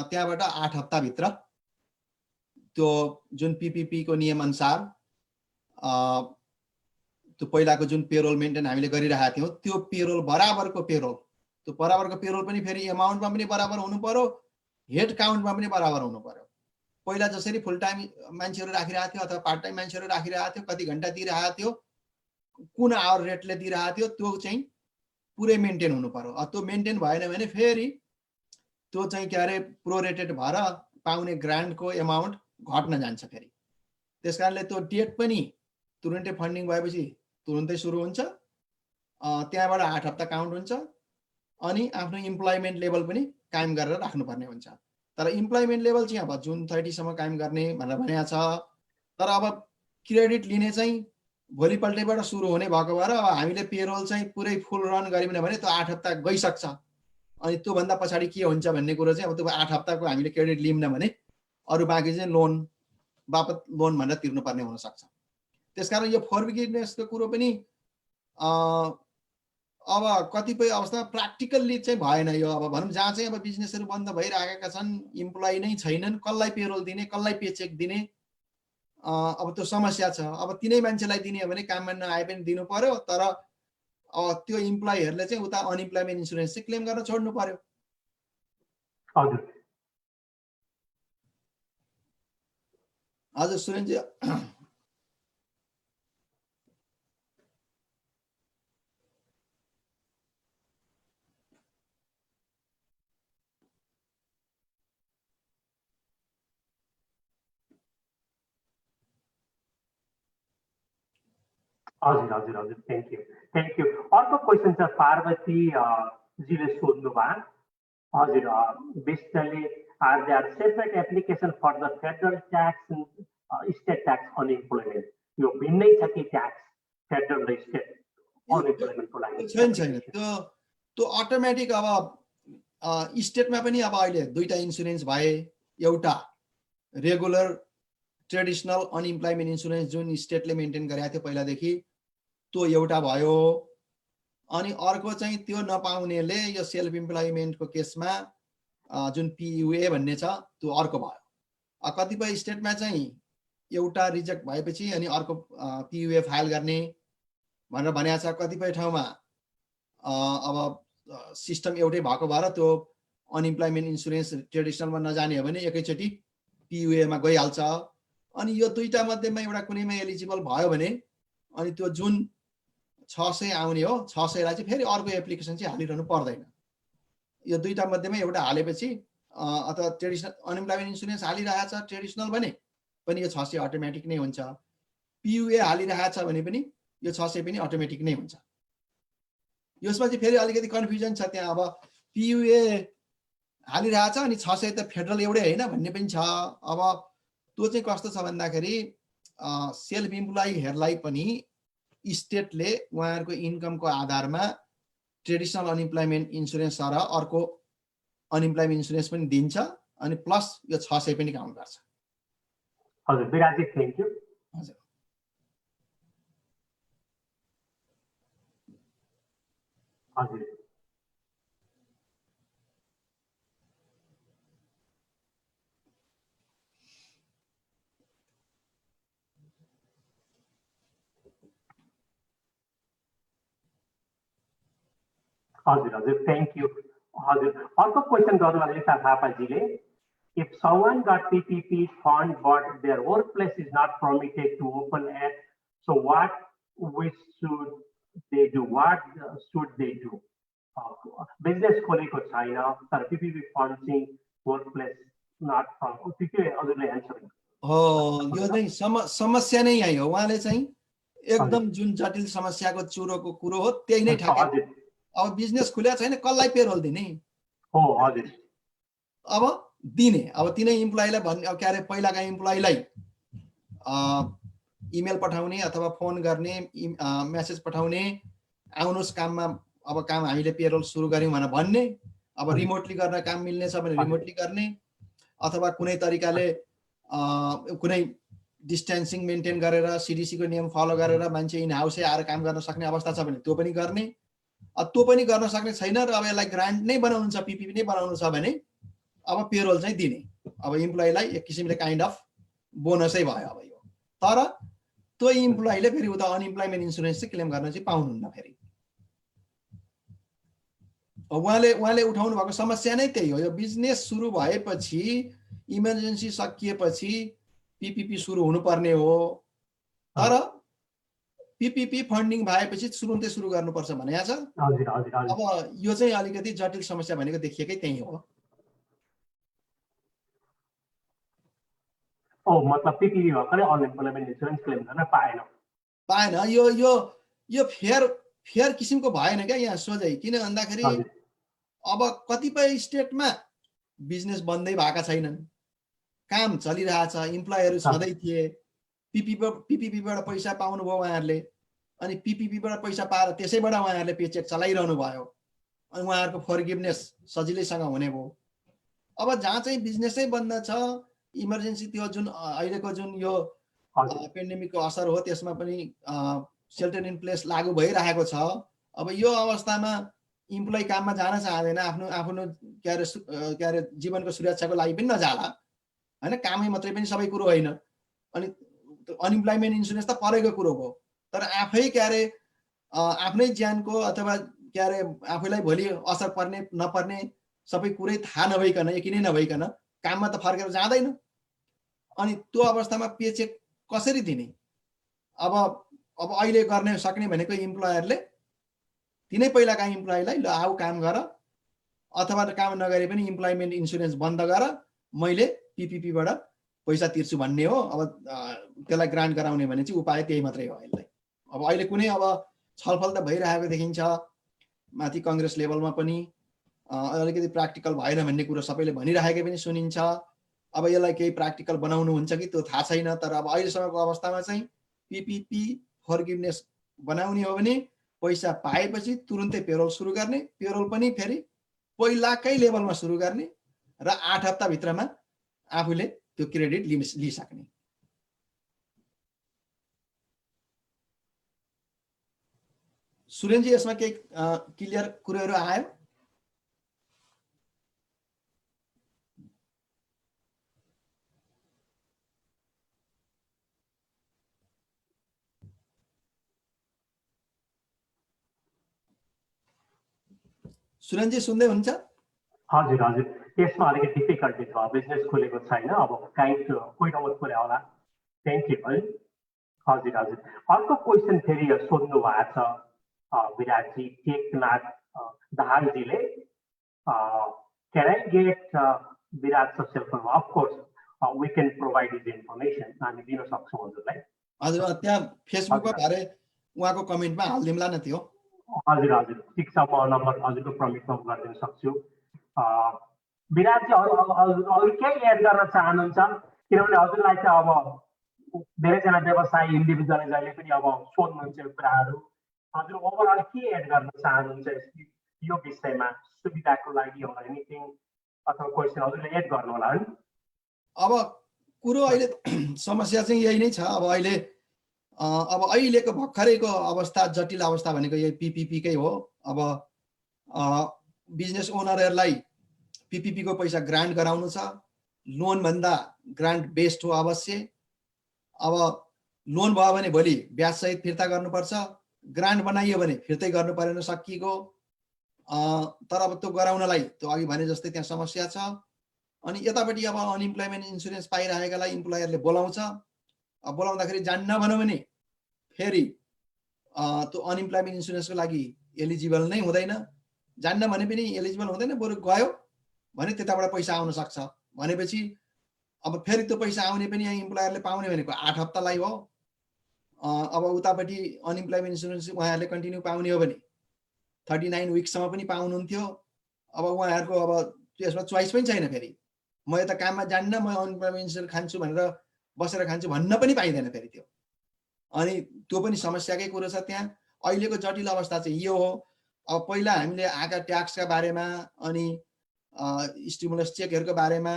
त्यहाँबाट 8 हप्ताभित्र त्यो जुन PPP को नियम अनुसार त्यो पहिलाको जुन पेरोल मेन्टेन हामीले गरिरहेका थियौँ त्यो पेरोल बराबरको पेरोल पनि फेरि एमाउन्टमा पनि बराबर हुनु पर्यो, हेड काउन्टमा पनि बराबर हुनु पर्यो। पहिला जसरी फुल टाइम मान्छेहरू राखिरहेको थियो अथवा पार्ट टाइम मान्छेहरू राखिरहेको थियो, कति घन्टा दिइरहेको थियो, कुन आवर रेटले दिइरहेको थियो, त्यो चाहिँ पुरै मेन्टेन हुनु पर्यो। त्यो मेन्टेन भएन भने फेरि त्यो चाहिँ के अरे प्रोरेटेड भएर पाउने ग्रान्टको एमाउन्ट घट्न जान्छ फेरि। त्यस कारणले त्यो डेट पनि तुरुन्तै फन्डिङ भएपछि तुरुन्तै सुरु हुन्छ, त्यहाँबाट 8 हप्ता काउन्ट हुन्छ। अनि आफ्नो इम्प्लोइमेन्ट लेभल पनि कायम गरेर राख्नुपर्ने हुन्छ। तर इम्प्लोइमेन्ट लेभल चाहिँ अब जुन 30 सम्म कायम गर्ने भनेर भनेको छ। तर अब क्रेडिट लिने चाहिँ भोलिपल्टैबाट सुरु हुने भएको भएर अब हामीले पेरोल चाहिँ पुरै फुल रन गऱ्यौँ भने त्यो 8 हप्ता गइसक्छ। अनि त्योभन्दा पछाडि के हुन्छ भन्ने कुरो चाहिँ अब त्यो 8 हप्ताको हामीले क्रेडिट लिऊँ भने अरू बाँकी चाहिँ लोन बापत लोन भनेर तिर्नुपर्ने हुनसक्छ। त्यसकारण यो फर्गिभनेसको कुरो पनि अब कतिपय अवस्थामा प्र्याक्टिकल्ली चाहिँ भएन। यो अब भनौँ जहाँ चाहिँ अब बिजनेसहरू बन्द भइरहेका छन्, इम्प्लोइ नै छैनन्, कसलाई पेरोल दिने, कसलाई पेचेक दिने, अब त्यो समस्या छ। अब तिनै मान्छेलाई दिने हो भने काममा नआए पनि दिनु पर्यो, तर त्यो इम्प्लोइहरूले चाहिँ उता अनइम्प्लोइमेन्ट इन्सुरेन्स चाहिँ क्लेम गर्न छोड्नु पर्यो। हजुर सुरेनजी। हजुर, थ्याङ्क यू। अर्को क्वेसन छ पार्वती जीले सोध्नु भयो। हजुर, basically are there separate application for the federal tax and state tax unemployment? यो भिन्नै छ कि ट्याक्स फेडरल र स्टेट अनइम्प्लोइमेन्टको लागि? छैन, त्यो अटोमेटिक अब स्टेटमा पनि अब अहिले दुईटा इन्सुरेन्स भए, एउटा रेगुलर ट्रेडिसनल अनइम्प्लोइमेन्ट इन्सुरेन्स जुन स्टेटले मेन्टेन गरेको थियो पहिलादेखि, त्यो एउटा भयो। अनि अर्को चाहिँ त्यो नपाउनेले यो सेल्फ इम्प्लोइमेन्टको केसमा जुन PUA भन्ने छ त्यो अर्को भयो। कतिपय स्टेटमा चाहिँ एउटा रिजेक्ट भएपछि अनि अर्को PUA फाइल गर्ने भनेर भनेको छ। कतिपय ठाउँमा अब सिस्टम एउटै भएको भएर त्यो अनइम्प्लोइमेन्ट इन्सुरेन्स ट्रेडिसनलमा नजाने हो भने एकैचोटि PUA मा गइहाल्छ। अनि यो दुईटा मध्येमा एउटा कुनैमा एलिजिबल भयो भने अनि त्यो जुन 600 आउने हो, 600 लाई चाहिँ फेरि अर्को एप्लिकेसन चाहिँ हालिरहनु पर्दैन। यो दुईटा मध्येमा एउटा हालेपछि अथवा ट्रेडिसनल अनइम्प्लोइमेन्ट इन्सुरेन्स हालिरहेछ ट्रेडिसनल भने पनि यो 600 अटोमेटिक नै हुन्छ, पियुए हालिरहेछ भने पनि यो 600 पनि अटोमेटिक नै हुन्छ। यसमा चाहिँ फेरि अलिकति कन्फ्युजन छ त्यहाँ। अब पियुए हालिरहेछ अनि 600 त फेडरल एउटै होइन भन्ने पनि छ। अब त्यो चाहिँ कस्तो छ भन्दाखेरि सेल्फ इम्प्लोइहरूलाई पनि स्टेटले उहाँहरूको इन्कमको आधारमा ट्रेडिसनल अनइम्प्लोइमेन्ट इन्सुरेन्स र अर्को अनइम्प्लोइमेन्ट इन्सुरेन्स पनि दिन्छ अनि प्लस यो 600 पनि काउन्ट गर्छ। हजुर विराजी, थ्याङ्क यू। हजुर हजुर हजुर हजुर थ्याङ्क यू। हजुर अर्को क्वेसन गर्नुभएको छ थापाजीले, if someone got PPP fund but their workplace is not permitted to open it, so what should they do? Business खोलेको छैन तर PPP फन्ड चाहिँ वर्कप्लेस नट फ्रम के हजुरले एन्सर हो। यो चाहिँ समस्या नै यही हो। उहाँले चाहिँ एकदम जुन जटिल समस्याको चुरोको कुरो हो त्यही नै ठाके। अब बिजनेस खुलेको छैन कसलाई पेरोल दिने हो? हजुर अब दिने अब तिनै इम्प्लोइलाई भन्ने के अरे पहिलाका इम्प्लोइलाई इमेल पठाउने अथवा फोन गर्ने मेसेज पठाउने आउनुहोस् काममा, अब काम हामीले पेरोल सुरु गऱ्यौँ भनेर भन्ने। अब रिमोटली गर्न काम मिल्ने छ भने रिमोटली गर्ने अथवा कुनै तरिकाले कुनै डिस्टेन्सिङ मेन्टेन गरेर CDC को नियम फलो गरेर मान्छे इन हाउसै आएर काम गर्न सक्ने अवस्था छ भने त्यो पनि गर्ने। त्यो पनि गर्न सक्ने छैन र अब यसलाई ग्रान्ट नै बनाउनु छ, PPP नै बनाउनु छ भने अब पेरोल चाहिँ दिने। अब इम्प्लोइलाई एक किसिमले काइन्ड अफ बोनसै भयो अब यो। तर त्यो इम्प्लोइले फेरि उता अनइम्प्लोइमेन्ट इन्सुरेन्स चाहिँ क्लेम गर्न चाहिँ पाउनुहुन्न फेरि। उहाँले उठाउनु भएको समस्या नै त्यही हो। यो बिजनेस सुरु भएपछि इमर्जेन्सी सकिएपछि PPP सुरु हुनुपर्ने हो, तर PPP फन्डिङ भएपछि तुरुन्तै सुरु गर्नुपर्छ भनेको छ। अब यो चाहिँ अलिकति जटिल समस्या भनेको देखिएकै त्यही हो। मतलब PPP भएकोले अनइम्प्लोइमेन्ट इन्सुरेन्स क्लेम गर्न पाएन। यो फेयर किसिमको भएन क्या यहाँ सोझै। किन भन्दाखेरि अब कतिपय स्टेटमा बिजनेस बन्दै भएका छैनन्, काम चलिरहेछ, इम्प्लोयरहरू छँदै थिए, PPPबाट पैसा पाउनुभयो उहाँहरूले अनि PPPबाट पैसा पाएर त्यसैबाट उहाँहरूले पेचेक चलाइरहनु भयो अनि उहाँहरूको फर्गिभनेस सजिलैसँग हुने भयो। अब जहाँ चाहिँ बिजनेसै बन्द छ, इमर्जेन्सी त्यो जुन अहिलेको जुन यो पेन्डेमिकको असर हो त्यसमा पनि सेल्टर इन प्लेस लागू भइरहेको छ। अब यो अवस्थामा इम्प्लोइ काममा जान चाहँदैन, आफ्नो के अरे जीवनको सुरक्षाको लागि पनि नजाला हैन। कामै मात्रै पनि सबै कुरो होइन। अनि अनइम्प्लोइमेन्ट इन्सुरेन्स त परेको कुरो हो, तर आफै के अरे आफ्नै ज्यानको अथवा के अरे आफैलाई भोलि असर पर्ने नपर्ने सबै कुरै थाहा नभइकन यकिनै नभइकन काममा त फर्केर जाँदैन। अनि त्यो अवस्थामा पेचेक कसरी दिने? अब अहिले गर्ने सक्ने भनेको इम्प्लोयरले तिनै पहिलाका इम्प्लोइलाई ल आऊ काम गर अथवा काम नगरे पनि इम्प्लोइमेन्ट इन्सुरेन्स बन्द गर, मैले PPPबाट पैसा तिर्छु भन्ने हो। अब त्यसलाई ग्रान्ट गराउने भने चाहिँ उपाय त्यही मात्रै हो यसलाई। अब अहिले कुनै अब छलफल त भइरहेको देखिन्छ माथि कांग्रेस लेभलमा पनि, अलिकति प्र्याक्टिकल भएन भन्ने कुरो सबैले भनिरहेको पनि सुनिन्छ। अब यसलाई केही प्र्याक्टिकल बनाउनु हुन्छ कि त्यो थाहा छैन। तर अब अहिलेसम्मको अवस्थामा चाहिँ PPP फर्गिभनेस बनाउने हो भने पैसा पाएपछि तुरुन्तै पेरोल सुरु गर्ने, पेरोल पनि फेरि पहिलाकै लेभलमा सुरु गर्ने र 8 हप्ता भित्रमा आफूले त्यो क्रेडिट लिइसक्ने। सुरेनजी यसमा केही क्लियर कुराहरू आयो? सुरेनजी सुन्दै हुन्छ? हजुर हजुर, यसमा अलिकति डिफिकल्टी छ, बिजनेस खोलेको छैन, अब काइन्ड कोही नम्बर खोले होला। थ्याङ्क यू है। हजुर हजुर, अर्को क्वेसन फेरि सोध्नु भएको छ विराजी Teknath दाहालजीले can I get Virat's cell phone? Of course, we can provide his information and दिन सक्छौँ हजुरलाई। हजुर त्यहाँ फेसबुकमा भरे उहाँको कमेन्टमा हाल्दिउँला न त्यो। हजुर हजुर ठिक छ, म नम्बर हजुरको प्रमिटमा गरिदिन सक्छु। विराटजी अरू केही एड गर्न चाहनुहुन्छ? किनभने हजुरलाई चाहिँ अब धेरैजना व्यवसायी इन्डिभिजुअलले पनि अब सोध्नुहुन्छ यो कुराहरू। हजुर ओभरअल के एड गर्न चाहनुहुन्छ यो विषयमा सुविधाको लागि हो एनिथिङ अथवा क्वेसन हजुरले एड गर्नु होला है। अब कुरो अहिले समस्या चाहिँ यही नै छ। अब अहिलेको भर्खरैको अवस्था जटिल अवस्था भनेको यही पिपिपीकै हो। अब बिजनेस ओनरहरूलाई पिपिपीको पैसा ग्रान्ट गराउनु छ। लोन भन्दा ग्रान्ट बेस्ड हो अवश्य। अब लोन भयो भने भोलि ब्याज सहित फिर्ता गर्नुपर्छ, ग्रान्ट बनाइयो भने फिर्तै गर्नु परेन सकिएको। तर अब त्यो गराउनलाई त्यो अघि भने जस्तै त्यहाँ समस्या छ। अनि यतापट्टि अब अनइम्प्लोइमेन्ट इन्सुरेन्स पाइरहेकालाई इम्प्लोयरले बोलाउँछ। बोलाउँदाखेरि जान्न भनौँ भने फेरि त्यो अनइम्प्लोइमेन्ट इन्सुरेन्सको लागि एलिजिबल नै हुँदैन। जान्न भने पनि एलिजिबल हुँदैन, बरु गयो भने त्यताबाट पैसा आउन सक्छ भनेपछि अब फेरि त्यो पैसा आउने पनि यहाँ इम्प्लोयरले पाउने भनेको 8 हप्तालाई हो। अब उतापट्टि अनइम्प्लोइमेन्ट इन्सुरेन्स उहाँहरूले कन्टिन्यू पाउने हो भने 39 विकसम्म पनि पाउनुहुन्थ्यो। अब उहाँहरूको अब त्यसमा चोइस पनि छैन। फेरि म यता काममा जान्न, म अनइम्प्लोइमेन्ट इन्सुरेन्स खान्छु भनेर बसेर खान्छु भन्न पनि पाइँदैन फेरि त्यो। अनि त्यो पनि समस्याकै कुरो छ त्यहाँ। अहिलेको जटिल अवस्था चाहिँ यो हो। अब पहिला हामीले आएका ट्याक्सका बारेमा अनि स्टिमुलस चेकहरूको बारेमा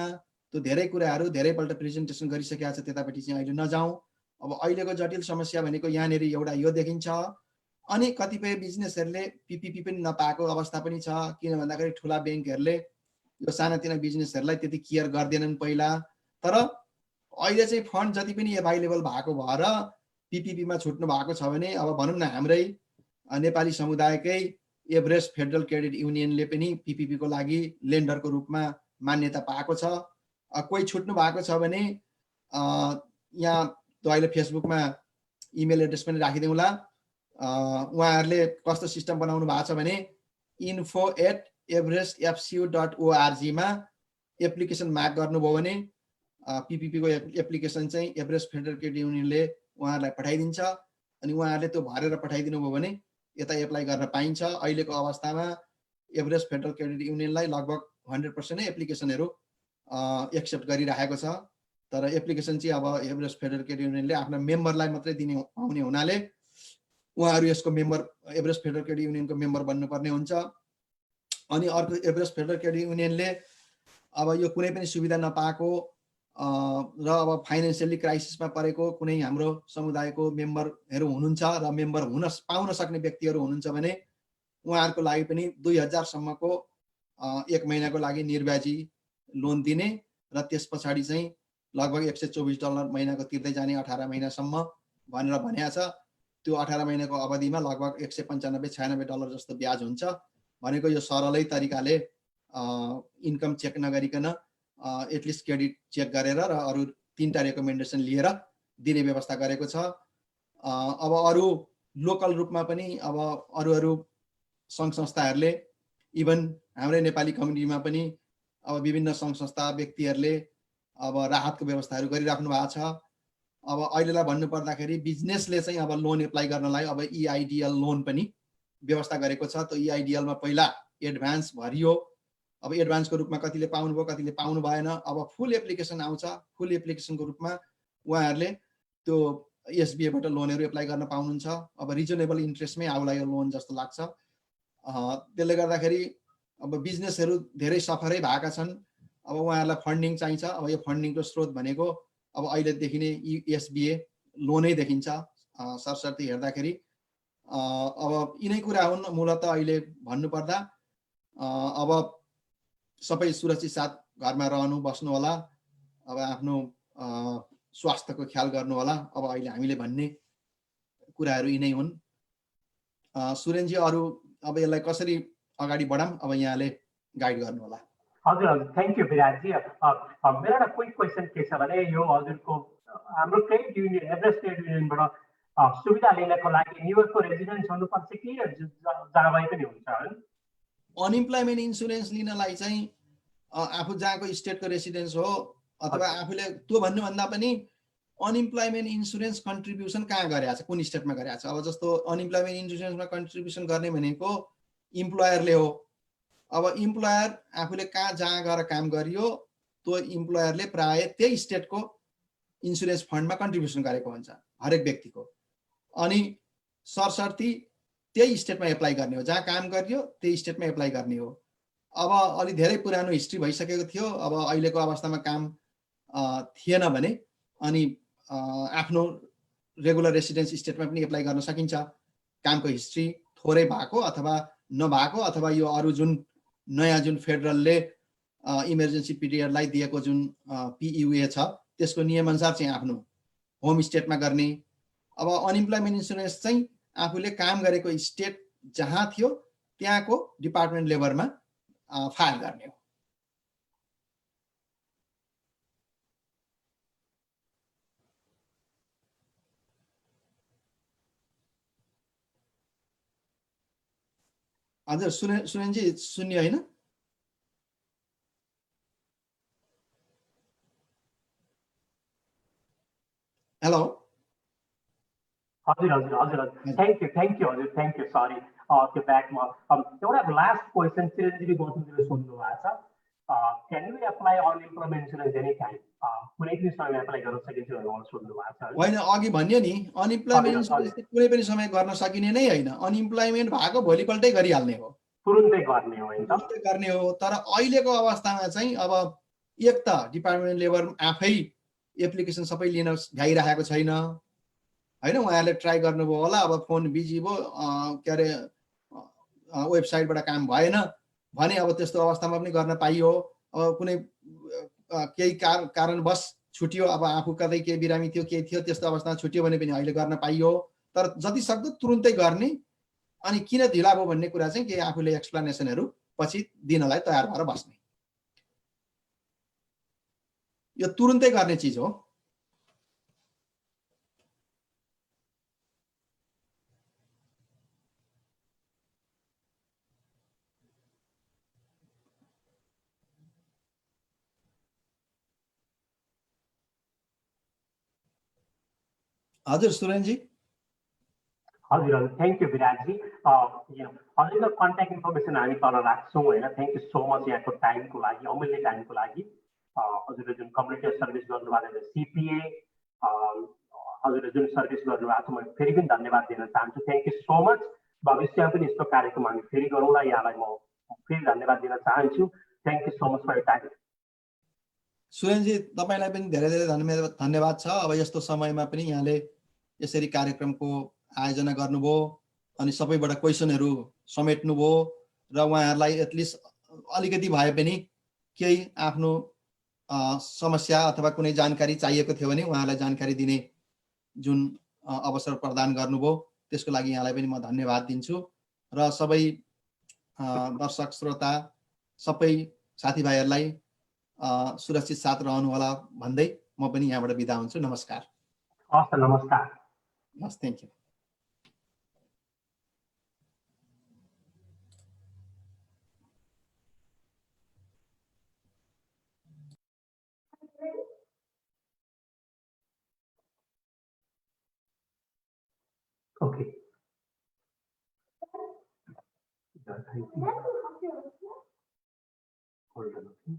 त्यो धेरै कुराहरू धेरैपल्ट प्रेजेन्टेसन गरिसकेका छ, त्यतापट्टि चाहिँ अहिले नजाउँ। अब अहिलेको जटिल समस्या भनेको यहाँनिर एउटा यो देखिन्छ। अनि कतिपय बिजनेसहरूले पिपिपी पनि नपाएको अवस्था पनि छ। किन भन्दाखेरि ठुला ब्याङ्कहरूले यो सानातिना बिजनेसहरूलाई त्यति केयर गर्दैनन् पहिला। तर अहिले चाहिँ फन्ड जति पनि एभाइलेबल भएको भएर पिपिपीमा छुट्नु भएको छ भने अब भनौँ न हाम्रै नेपाली समुदायकै एभरेस्ट फेडरल क्रेडिट युनियनले पनि पिपिपीको लागि लेन्डरको रूपमा मान्यता पाएको छ। कोही छुट्नु भएको छ भने यहाँ त अहिले फेसबुकमा इमेल एड्रेस पनि राखिदिउँला। उहाँहरूले कस्तो सिस्टम बनाउनु भएको छ भने info@everestfcu.org मा एप्लिकेसन मार्क गर्नुभयो भने पिपिपीको एप्लिकेसन चाहिँ एभरेस्ट फेडरल क्रेडिट युनियनले उहाँहरूलाई पठाइदिन्छ। अनि उहाँहरूले त्यो भरेर पठाइदिनु भयो भने यता एप्लाई गर्न पाइन्छ। अहिलेको अवस्थामा एभरेस्ट फेडरल क्रेडिट युनियनलाई लगभग 100% नै एप्लिकेसनहरू एक्सेप्ट गरिरहेको छ। तर एप्लिकेसन चाहिँ अब एभरेस्ट फेडरल क्रेडिट युनियनले आफ्ना मेम्बरलाई मात्रै दिने आउने हुनाले उहाँहरू यसको मेम्बर एभरेस्ट फेडरल क्रेडिट युनियनको मेम्बर बन्नुपर्ने हुन्छ। अनि अर्को एभरेस्ट फेडरल क्रेडिट युनियनले अब यो कुनै पनि सुविधा नपाएको र अब फाइनेन्सियली क्राइसिसमा परेको कुनै हाम्रो समुदायको मेम्बरहरू हुनुहुन्छ र मेम्बर पाउन सक्ने व्यक्तिहरू हुनुहुन्छ भने उहाँहरूको लागि पनि 2000 सम्मको 1 महिनाको लागि निर्ब्याजी लोन दिने र त्यस पछाडि चाहिँ लगभग $124 महिनाको तिर्दै जाने 18 महिनासम्म भनेर भनेको छ। त्यो 18 महिनाको अवधिमा लगभग $195-96 जस्तो ब्याज हुन्छ भनेको यो सरलै तरिकाले इन्कम चेक नगरिकन एटलिस्ट क्रेडिट चेक गरेर र अरू 3टा रेकमेन्डेसन लिएर दिने व्यवस्था गरेको छ। अब अरू लोकल रूपमा पनि अब अरू सङ्घ संस्थाहरूले इभन हाम्रै नेपाली कम्युनिटीमा पनि अब विभिन्न सङ्घ संस्था व्यक्तिहरूले अब राहतको व्यवस्थाहरू गरिराख्नु भएको छ। अब अहिलेलाई भन्नुपर्दाखेरि बिजनेसले चाहिँ अब लोन एप्लाई गर्नलाई अब EIDL लोन पनि व्यवस्था गरेको छ। त्यो EIDLमा पहिला एडभान्स भरियो। अब एडभान्सको रूपमा कतिले पाउनुभयो कतिले पाउनु भएन। अब फुल एप्लिकेसन आउँछ। फुल एप्लिकेसनको रूपमा उहाँहरूले त्यो SBAबाट लोनहरू एप्लाई गर्न पाउनुहुन्छ। अब रिजनेबल इन्ट्रेस्टमै आउला यो लोन जस्तो लाग्छ। त्यसले गर्दाखेरि अब बिजनेसहरू धेरै सफरै भएका छन्। अब उहाँहरूलाई फन्डिङ चाहिन्छ। अब यो फन्डिङको स्रोत भनेको अब अहिलेदेखि नै SBA लोनै देखिन्छ सरसर्ती हेर्दाखेरि। अब यिनै कुरा हुन् मूलतः अहिले भन्नुपर्दा। अब सबै सुरक्षित साथ घरमा रहनु बस्नु होला। अब आफ्नो स्वास्थ्यको ख्याल गर्नु होला। अब अहिले हामीले भन्ने कुराहरू यिनै हुन्। सुरेनजी अरू अब यसलाई कसरी अगाडि बढाऊँ अब यहाँले गाइड गर्नु होला। हजुर हजुर थ्याङ्क यू विराटजी। मेरो एउटा क्विक क्वेसन के छ भने यो हजुरको हाम्रो क्रेडिट युनियन एभरेस्ट क्रेडिट युनियनबाट सुविधा लिनको लागि न्युयोर्कको रेजिडेन्ट हुनुपर्छ कि जहाँ भए पनि हुन्छ है? अनइम्प्लोइमेन्ट इन्सुरेन्स लिनलाई चाहिँ आफू जहाँको स्टेटको रेसिडेन्स हो अथवा आफूले त्यो भन्नुभन्दा पनि अनइम्प्लोइमेन्ट इन्सुरेन्स कन्ट्रिब्युसन कहाँ गरेको छ, कुन स्टेटमा गरेको छ। अब जस्तो अनइम्प्लोइमेन्ट इन्सुरेन्समा कन्ट्रिब्युसन गर्ने भनेको इम्प्लोयरले हो। अब इम्प्लोयर आफूले कहाँ जहाँ गएर काम गरियो त्यो इम्प्लोयरले प्राय त्यही स्टेटको इन्सुरेन्स फन्डमा कन्ट्रिब्युसन गरेको हुन्छ हरेक व्यक्तिको। अनि सरसर्ती त्यही स्टेटमा एप्लाई गर्ने हो, जहाँ काम गरियो त्यही स्टेटमा एप्लाई गर्ने हो। अब अलि धेरै पुरानो हिस्ट्री भइसकेको थियो, अब अहिलेको अवस्थामा काम थिएन भने अनि आफ्नो रेगुलर रेसिडेन्स स्टेटमा पनि एप्लाई गर्न सकिन्छ। कामको हिस्ट्री थोरै भएको अथवा नभएको, अथवा यो अरू जुन नयाँ जुन फेडरलले इमर्जेन्सी पिरियडलाई दिएको जुन PUA छ त्यसको नियमअनुसार चाहिँ आफ्नो होम स्टेटमा गर्ने। अब अनइम्प्लोइमेन्ट इन्सुरेन्स चाहिँ आफूले काम गरेको स्टेट जहाँ थियो त्यहाँको डिपार्टमेन्ट लेभलमा फाइल गर्ने हो। हजुर सुनेनजी, सुन्यो होइन? हेलो। हजुर हजुर हजुर हजुर थ्याङ्क यू हजुर, थ्याङ्क यू। सरी त्यो ब्याकमा एउटा लास्ट क्वेसन चिरञ्जीवी गौतमजीले सोध्नु भएको छ, can you apply unemployment insurance any time, कुनै पनि समय एप्लाई गर्न सकिन्छ भनेर उहाँले सोध्नु भएको छ। होइन, अघि भन्यो नि अनइम्प्लोइमेन्ट इन्सुरेन्स कुनै पनि समय गर्न सकिने नै होइन। अनइम्प्लोइमेन्ट भएको भोलिपल्टै गरिहाल्ने हो, तुरुन्तै गर्ने हो, तुरुन्तै गर्ने हो। तर अहिलेको अवस्थामा चाहिँ अब एक त डिपार्टमेन्ट लेभल आफै एप्लिकेसन सबै लिन भ्याइरहेको छैन होइन। उहाँहरूले ट्राई गर्नुभयो होला, अब फोन बिजी भयो, के अरे वेबसाइटबाट काम भएन भने अब त्यस्तो अवस्थामा पनि गर्न पाइयो। अब कुनै केही कारणवश छुट्यो, अब आफू कतै केही बिरामी थियो केही थियो त्यस्तो अवस्थामा छुट्यो भने पनि अहिले गर्न पाइयो। तर जति सक्दो तुरुन्तै गर्ने। अनि किन ढिला भयो भन्ने कुरा चाहिँ केही आफूले एक्सप्लेनेसनहरू पछि दिनलाई तयार भएर बस्ने। यो तुरुन्तै गर्ने चिज हो। हजुर सुरेनजी। हजुर हजुर थ्याङ्क यू विराटजी। हजुरको कन्ट्याक्ट इन्फर्मेसन हामी तल राख्छौँ होइन। थ्याङ्क यू सो मच यहाँको टाइमको लागि, अमूल्य टाइमको लागि। हजुरले जुन कम्युनिटी सर्भिस गर्नुभएको छ CPA, हजुरले जुन सर्भिस गर्नुभएको छ, म फेरि पनि धन्यवाद दिन चाहन्छु। Thank you so much. भविष्यमा पनि यस्तो कार्यक्रम हामी फेरि गरौँला, यहाँलाई म फेरि धन्यवाद दिन चाहन्छु। Thank you so much for your time. सुरेनजी तपाईँलाई पनि धेरै धेरै धन्यवाद छ। अब यस्तो समयमा पनि यहाँले यसरी कार्यक्रमको आयोजना गर्नुभयो अनि सबैबाट क्वेसनहरू समेट्नुभयो र उहाँहरूलाई एटलिस्ट अलिकति भए पनि केही आफ्नो समस्या अथवा कुनै जानकारी चाहिएको थियो भने उहाँलाई जानकारी दिने जुन अवसर प्रदान गर्नुभयो त्यसको लागि यहाँलाई पनि म धन्यवाद दिन्छु। र सबै दर्शक श्रोता सबै साथीभाइहरूलाई सुरक्षित साथ रहनुहोला भन्दै म पनि यहाँबाट बिदा हुन्छु। नमस्कार। हस्, नमस्कार। हस्, thank you. Okay. Thank you. Hold on. Okay.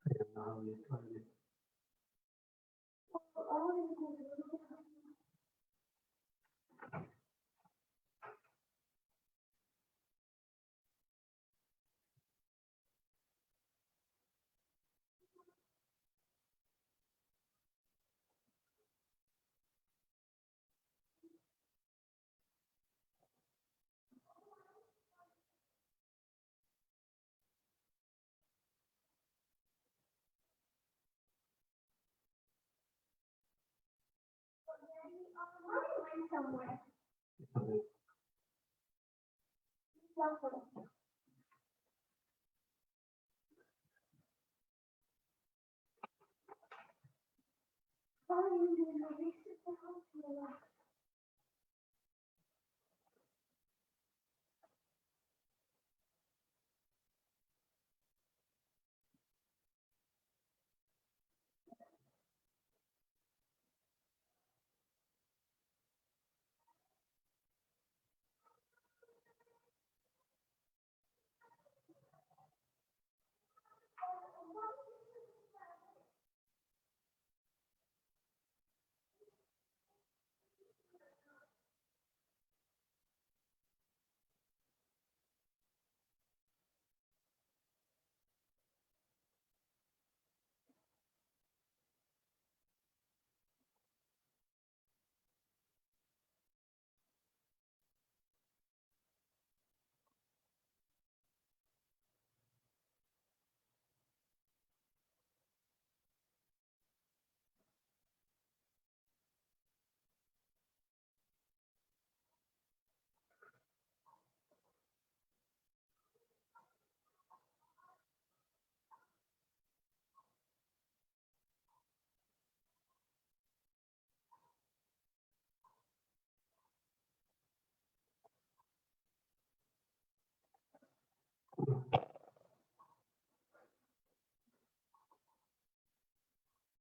I don't know how you turn it. Somewhere.